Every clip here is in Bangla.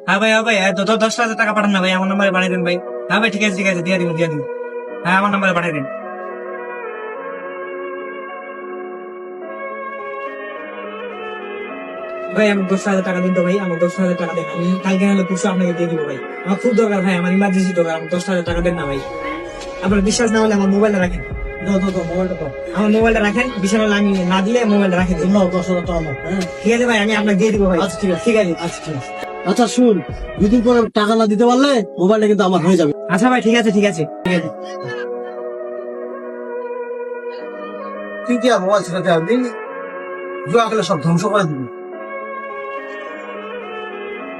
হ্যাঁ ভাই 10,000 টাকা পাঠান না ভাই, আমার নাম্বারে পাঠিয়ে দেন ভাই। হ্যাঁ ভাই ঠিক আছে দিয়ে দিন। হ্যাঁ আমার নাম্বারে পাঠিয়ে দিন। ভাই আমি 10,000 টাকা দিন তো ভাই, আমার 10,000 টাকা দেন, আমি কালকে নাহলে পরশু আপনাকে দিয়ে দিব ভাই। আমার খুব দরকার ভাই, আমার ইমার্জেন্সি দরকার, আমার 10,000 টাকা দেন না ভাই। আপনার বিশ্বাস না হলে আমার মোবাইলটা রাখেন। মোবাইলটা তো আমার মোবাইলটা রাখেন, বিশ্বাস হলে আমি না দিলে মোবাইলটা রাখেন। 10,000 টাকা আমার, হ্যাঁ ঠিক আছে ভাই, আমি আপনাকে দিয়ে দিব ভাই। আচ্ছা ঠিক আছে আচ্ছা ঠিক আছে। আচ্ছা শুন, 2 দিন পরে টাকা না দিতে পারলে মোবাইলটা কিন্তু আমার হয়ে যাবে। আচ্ছা ভাই ঠিক আছে। তুই কি আর মোবাইল ছেড়ে আনবি? জুয়া খেলে সব ধ্বংস করে দিবি।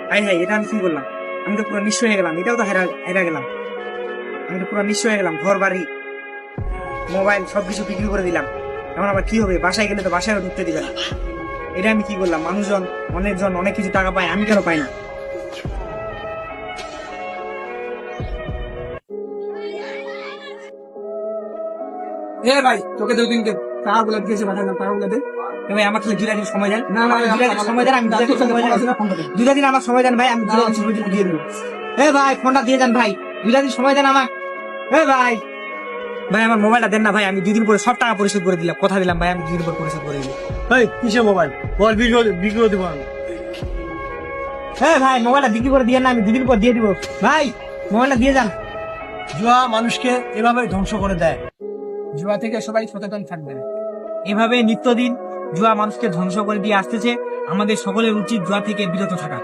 ভাই এটা আমি কি বললাম, আমি তো পুরো নিঃস্ব হয়ে গেলাম, এটাও তো হেরা গেলাম। আমি তো পুরো নিঃস্ব হয়ে গেলাম, ঘর বাড়ি মোবাইল সবকিছু বিক্রি করে দিলাম। এখন আবার কি হবে, বাসায় গেলে তো বাসায় ঢুকতে দিবে না। এটা আমি কি করলাম, মানুষজন অনেকজন অনেক কিছু টাকা পায়, আমি কেন পাই না? ভাই তোকে 2 দিনকে টাকাগুলো দিয়েছে, পাঠালাম টাকাগুলো দে। ভাই আমাকে 2 দিন সময় দেন। না 2 দিন সময় দেন, আমি 2 দিন সময় দেন। 2 দিন আমার সময় দেন ভাই, আমি 2 দিন দিয়ে দেবো। ভাই ফোনটা দিয়ে দেন ভাই, 2 দিন সময় দেন আমার। ভাই আমার মোবাইলটা দেন না ভাই, আমি 2 দিন পরে সব টাকা পরিশোধ করে দিলাম, কথা দিলাম ভাই, আমি 2 দিন পরে পরিশোধ করে দিলাম। এই কিসের মোবাইল? বল বিক্রি করে দিব আমি। ভাই মোবাইলটা বিক্রি করে দিয়ে না, আমি 2 দিন পর দিয়ে দিব ভাই, মোবাইলটা দিয়ে যান। জুয়া মানুষকে এভাবে ধ্বংস করে দেয়। জুয়া থেকে সবাই সচেতন থাকবেন। এভাবে নিত্যদিন জুয়া মানুষকে ধ্বংস করে দিয়ে আসতেছে, আমাদের সকলের উচিত জুয়া থেকে বিরত থাকা।